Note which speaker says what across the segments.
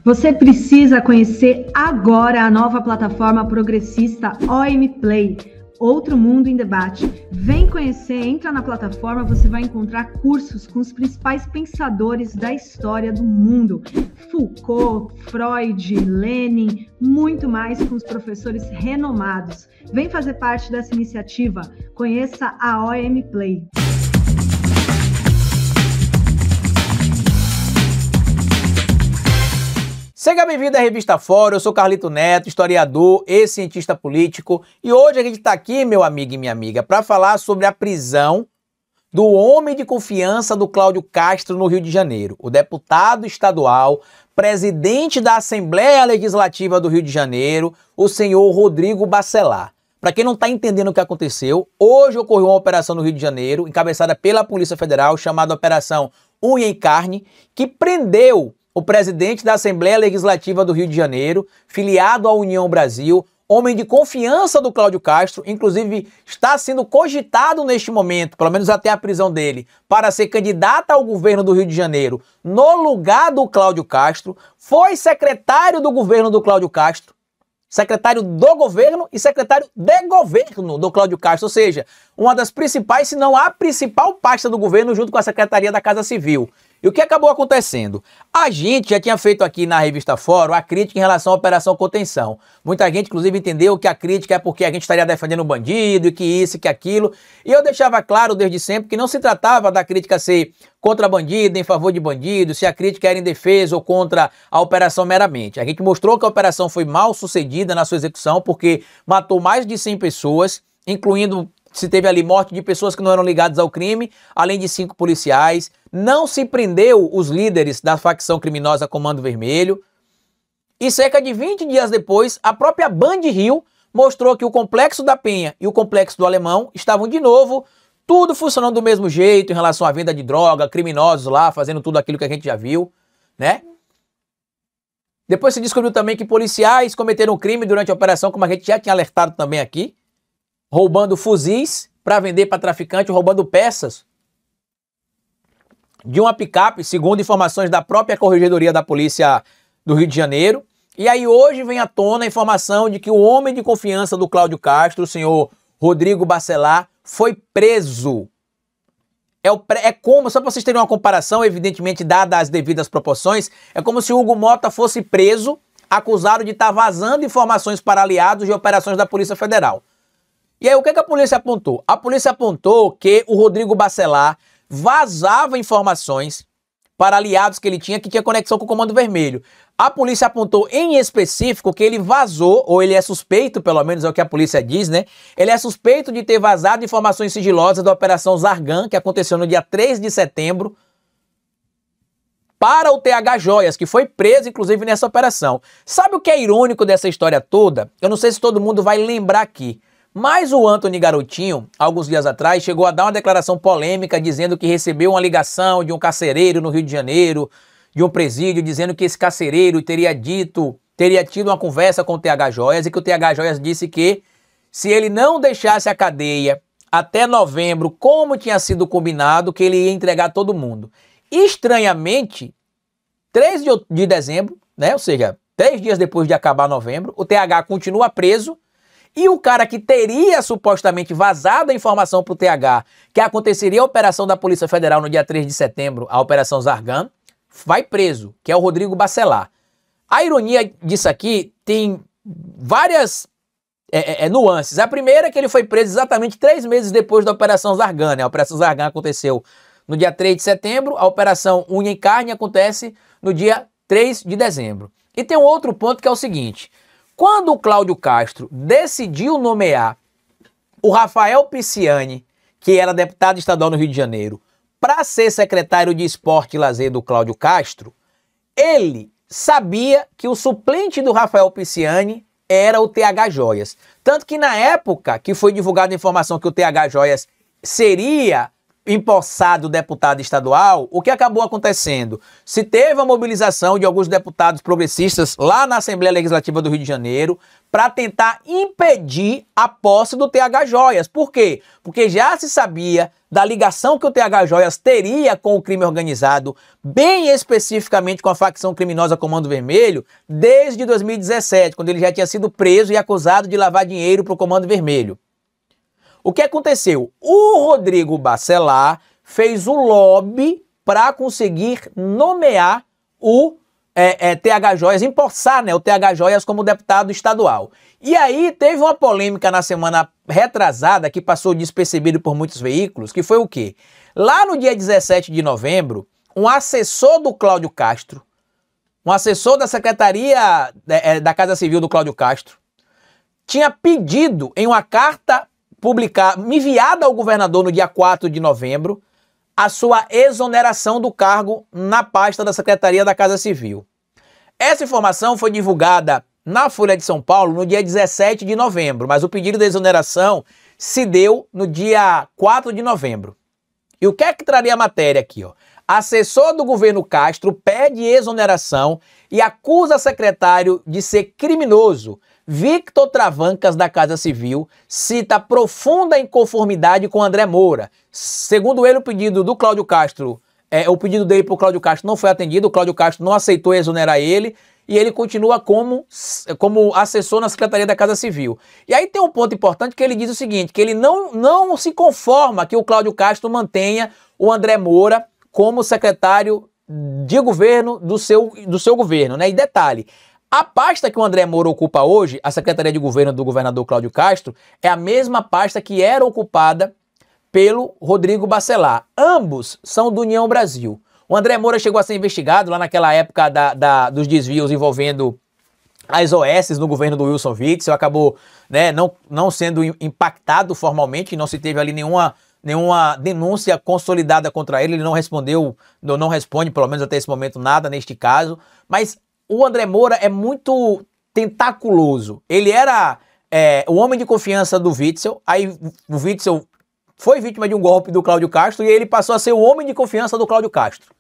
Speaker 1: Você precisa conhecer agora a nova plataforma progressista OM Play, Outro Mundo em Debate. Vem conhecer, entra na plataforma, você vai encontrar cursos com os principais pensadores da história do mundo. Foucault, Freud, Lenin, muito mais com os professores renomados. Vem fazer parte dessa iniciativa, conheça a OM Play.
Speaker 2: Seja bem-vindo à Revista Fora, eu sou Carlito Neto, historiador e cientista político, e hoje a gente está aqui, meu amigo e minha amiga, para falar sobre a prisão do homem de confiança do Cláudio Castro no Rio de Janeiro, o deputado estadual, presidente da Assembleia Legislativa do Rio de Janeiro, o senhor Rodrigo Bacelar. Para quem não está entendendo o que aconteceu, hoje ocorreu uma operação no Rio de Janeiro, encabeçada pela Polícia Federal, chamada Operação Unha e Carne, que prendeu o presidente da Assembleia Legislativa do Rio de Janeiro, filiado à União Brasil, homem de confiança do Cláudio Castro, inclusive está sendo cogitado neste momento, pelo menos até a prisão dele, para ser candidato ao governo do Rio de Janeiro, no lugar do Cláudio Castro, foi secretário do governo do Cláudio Castro, secretário do governo e secretário de governo do Cláudio Castro, ou seja, uma das principais, se não a principal pasta do governo, junto com a Secretaria da Casa Civil. E o que acabou acontecendo? A gente já tinha feito aqui na Revista Fórum a crítica em relação à Operação Contenção. Muita gente, inclusive, entendeu que a crítica é porque a gente estaria defendendo o bandido, e que isso, e que aquilo. E eu deixava claro desde sempre que não se tratava da crítica ser contra bandido, em favor de bandido, se a crítica era em defesa ou contra a operação meramente. A gente mostrou que a operação foi mal sucedida na sua execução, porque matou mais de 100 pessoas, incluindo... Se teve ali morte de pessoas que não eram ligadas ao crime, além de 5 policiais. Não se prendeu os líderes da facção criminosa Comando Vermelho. E cerca de 20 dias depois, a própria Band Rio mostrou que o Complexo da Penha e o Complexo do Alemão estavam de novo, tudo funcionando do mesmo jeito em relação à venda de droga, criminosos lá, fazendo tudo aquilo que a gente já viu, né? Depois se descobriu também que policiais cometeram crime durante a operação, como a gente já tinha alertado também aqui, roubando fuzis para vender para traficante, roubando peças de uma picape, segundo informações da própria Corregedoria da Polícia do Rio de Janeiro. E aí hoje vem à tona a informação de que o homem de confiança do Cláudio Castro, o senhor Rodrigo Bacelar, foi preso. É como, só para vocês terem uma comparação, evidentemente dada as devidas proporções, é como se o Hugo Mota fosse preso, acusado de estar vazando informações para aliados de operações da Polícia Federal. E aí, o que a polícia apontou? A polícia apontou que o Rodrigo Bacelar vazava informações para aliados que ele tinha conexão com o Comando Vermelho. A polícia apontou em específico que ele vazou, ou ele é suspeito, pelo menos é o que a polícia diz, né? Ele é suspeito de ter vazado informações sigilosas da Operação Zargan, que aconteceu no dia 3 de setembro, para o TH Joias, que foi preso, inclusive, nessa operação. Sabe o que é irônico dessa história toda? Eu não sei se todo mundo vai lembrar aqui. Mas o Antony Garotinho, alguns dias atrás, chegou a dar uma declaração polêmica dizendo que recebeu uma ligação de um carcereiro no Rio de Janeiro, de um presídio, dizendo que esse carcereiro teria tido uma conversa com o TH Joias e que o TH Joias disse que se ele não deixasse a cadeia até novembro, como tinha sido combinado, que ele ia entregar todo mundo. Estranhamente, 3 de dezembro, né, ou seja, 3 dias depois de acabar novembro, o TH continua preso. E o cara que teria supostamente vazado a informação para o TH que aconteceria a operação da Polícia Federal no dia 3 de setembro, a Operação Zargan, vai preso, que é o Rodrigo Bacelar. A ironia disso aqui tem várias nuances. A primeira é que ele foi preso exatamente 3 meses depois da Operação Zargan, né? A Operação Zargan aconteceu no dia 3 de setembro, a Operação Unha e Carne acontece no dia 3 de dezembro. E tem um outro ponto que é o seguinte... Quando o Cláudio Castro decidiu nomear o Rafael Pisciani, que era deputado estadual no Rio de Janeiro, para ser secretário de Esporte e Lazer do Cláudio Castro, ele sabia que o suplente do Rafael Pisciani era o TH Joias. Tanto que na época que foi divulgada a informação que o TH Joias seria empossado deputado estadual, o que acabou acontecendo? Se teve a mobilização de alguns deputados progressistas lá na Assembleia Legislativa do Rio de Janeiro para tentar impedir a posse do TH Joias. Por quê? Porque já se sabia da ligação que o TH Joias teria com o crime organizado, bem especificamente com a facção criminosa Comando Vermelho, desde 2017, quando ele já tinha sido preso e acusado de lavar dinheiro para o Comando Vermelho. O que aconteceu? O Rodrigo Bacelar fez o lobby para conseguir nomear o TH Joias, empossar, né, o TH Joias como deputado estadual. E aí teve uma polêmica na semana retrasada que passou despercebido por muitos veículos, que foi o quê? Lá no dia 17 de novembro, um assessor do Cláudio Castro, um assessor da Secretaria da Casa Civil do Cláudio Castro, tinha pedido em uma carta enviada ao governador no dia 4 de novembro, a sua exoneração do cargo na pasta da Secretaria da Casa Civil. Essa informação foi divulgada na Folha de São Paulo no dia 17 de novembro, mas o pedido de exoneração se deu no dia 4 de novembro. E o que é que traria a matéria aqui, ó? Assessor do governo Castro pede exoneração e acusa secretário de ser criminoso. Victor Travancas, da Casa Civil, cita profunda inconformidade com André Moura. Segundo ele, o pedido do Cláudio Castro, o pedido dele para o Cláudio Castro não foi atendido, o Cláudio Castro não aceitou exonerar ele e ele continua como assessor na Secretaria da Casa Civil. E aí tem um ponto importante que ele diz o seguinte, que ele não se conforma que o Cláudio Castro mantenha o André Moura como secretário de governo do seu governo, né? E detalhe, a pasta que o André Moura ocupa hoje, a Secretaria de Governo do governador Cláudio Castro, é a mesma pasta que era ocupada pelo Rodrigo Bacelar. Ambos são do União Brasil. O André Moura chegou a ser investigado lá naquela época dos desvios envolvendo as OS no governo do Wilson Witzel, acabou, né, não sendo impactado formalmente, não se teve ali nenhuma denúncia consolidada contra ele, ele não respondeu, não responde pelo menos até esse momento nada neste caso, mas o André Moura é muito tentaculoso. Ele era o homem de confiança do Witzel, aí o Witzel foi vítima de um golpe do Cláudio Castro e ele passou a ser o homem de confiança do Cláudio Castro,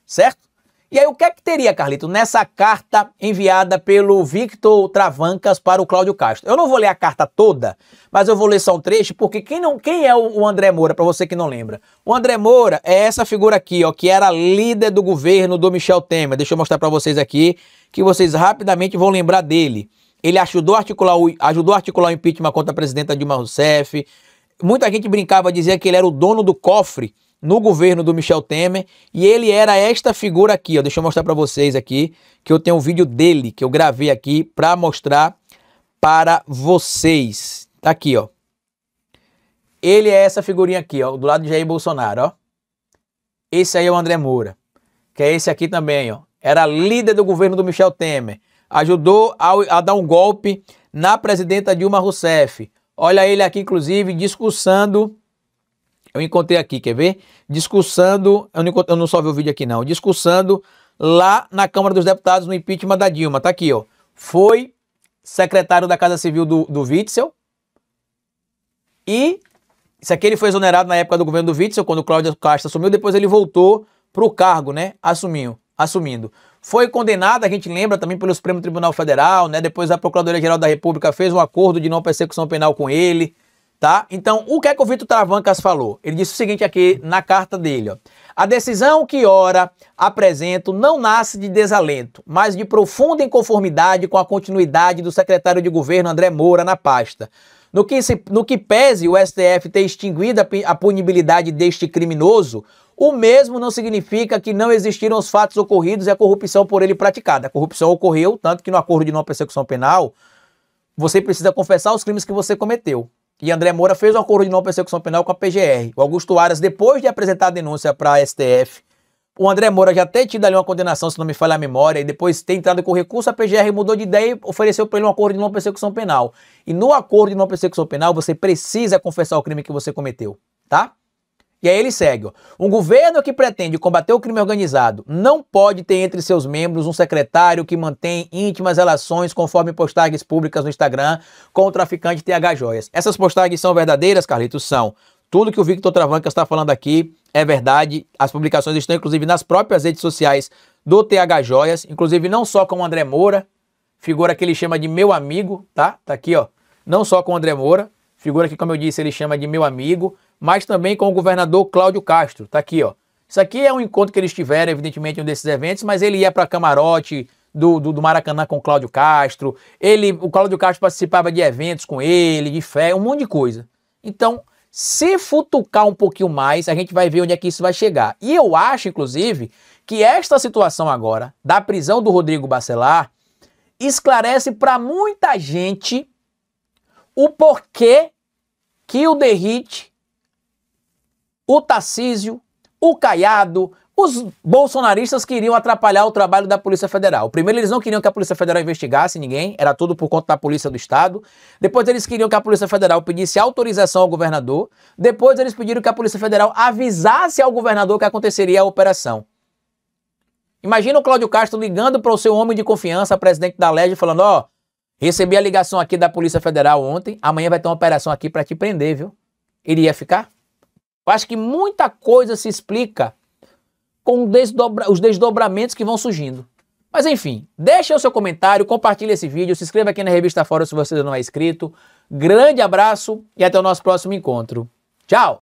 Speaker 2: certo? E aí o que é que teria, Carlito, nessa carta enviada pelo Victor Travancas para o Cláudio Castro? Eu não vou ler a carta toda, mas eu vou ler só um trecho, porque quem é o André Moura, para você que não lembra? O André Moura é essa figura aqui, ó, que era líder do governo do Michel Temer. Deixa eu mostrar para vocês aqui, que vocês rapidamente vão lembrar dele. Ele ajudou a articular o impeachment contra a presidenta Dilma Rousseff. Muita gente brincava, dizia que ele era o dono do cofre no governo do Michel Temer, e ele era esta figura aqui, ó. Deixa eu mostrar para vocês aqui, que eu tenho um vídeo dele, que eu gravei aqui para mostrar para vocês. Tá aqui, ó. Ele é essa figurinha aqui, ó, do lado de Jair Bolsonaro, ó. Esse aí é o André Moura, que é esse aqui também, ó. Era líder do governo do Michel Temer, ajudou a dar um golpe na presidenta Dilma Rousseff. Olha ele aqui, inclusive, discursando. Eu encontrei aqui, quer ver? Discursando, eu não só vi o vídeo aqui não, discursando lá na Câmara dos Deputados no impeachment da Dilma, tá aqui, ó. Foi secretário da Casa Civil do Witzel e isso aqui ele foi exonerado na época do governo do Witzel, quando o Cláudio Castro assumiu, depois ele voltou pro cargo, né, assumindo. Foi condenado, a gente lembra também pelo Supremo Tribunal Federal, né, depois a Procuradoria-Geral da República fez um acordo de não persecução penal com ele. Tá? Então, o que é que o Victor Travancas falou? Ele disse o seguinte aqui na carta dele, ó. A decisão que ora apresento não nasce de desalento, mas de profunda inconformidade com a continuidade do secretário de governo André Moura na pasta. No que pese o STF ter extinguido a punibilidade deste criminoso, o mesmo não significa que não existiram os fatos ocorridos e a corrupção por ele praticada. A corrupção ocorreu, tanto que no acordo de não persecução penal, você precisa confessar os crimes que você cometeu. E André Moura fez um acordo de não persecução penal com a PGR. O Augusto Aras, depois de apresentar a denúncia para a STF, o André Moura já ter tido ali uma condenação, se não me falha a memória, e depois ter entrado com recurso, a PGR mudou de ideia e ofereceu para ele um acordo de não persecução penal. E no acordo de não persecução penal, você precisa confessar o crime que você cometeu, tá? E aí ele segue, ó. Um governo que pretende combater o crime organizado não pode ter entre seus membros um secretário que mantém íntimas relações, conforme postagens públicas no Instagram, com o traficante TH Joias. Essas postagens são verdadeiras, Carlitos? São. Tudo que o Victor Travanca está falando aqui é verdade. As publicações estão, inclusive, nas próprias redes sociais do TH Joias. Inclusive, não só com o André Moura, figura que ele chama de meu amigo, tá? Tá aqui, ó. Não só com o André Moura, figura que, como eu disse, ele chama de meu amigo, mas também com o governador Cláudio Castro. Tá aqui, ó. Isso aqui é um encontro que eles tiveram, evidentemente, em um desses eventos, mas ele ia para camarote do Maracanã com o Cláudio Castro. O Cláudio Castro participava de eventos com ele, de fé, um monte de coisa. Então, se futucar um pouquinho mais, a gente vai ver onde é que isso vai chegar. E eu acho, inclusive, que esta situação agora, da prisão do Rodrigo Bacelar, esclarece para muita gente o porquê que o Derrite, o Tarcísio, o Caiado, os bolsonaristas queriam atrapalhar o trabalho da Polícia Federal. Primeiro, eles não queriam que a Polícia Federal investigasse ninguém, era tudo por conta da Polícia do Estado. Depois, eles queriam que a Polícia Federal pedisse autorização ao governador. Depois, eles pediram que a Polícia Federal avisasse ao governador que aconteceria a operação. Imagina o Cláudio Castro ligando para o seu homem de confiança, presidente da LERJ, falando, ó, recebi a ligação aqui da Polícia Federal ontem, amanhã vai ter uma operação aqui para te prender, viu? Iria ficar? Eu acho que muita coisa se explica com os desdobramentos que vão surgindo. Mas enfim, deixa o seu comentário, compartilhe esse vídeo, se inscreva aqui na Revista Fora se você não é inscrito. Grande abraço e até o nosso próximo encontro. Tchau!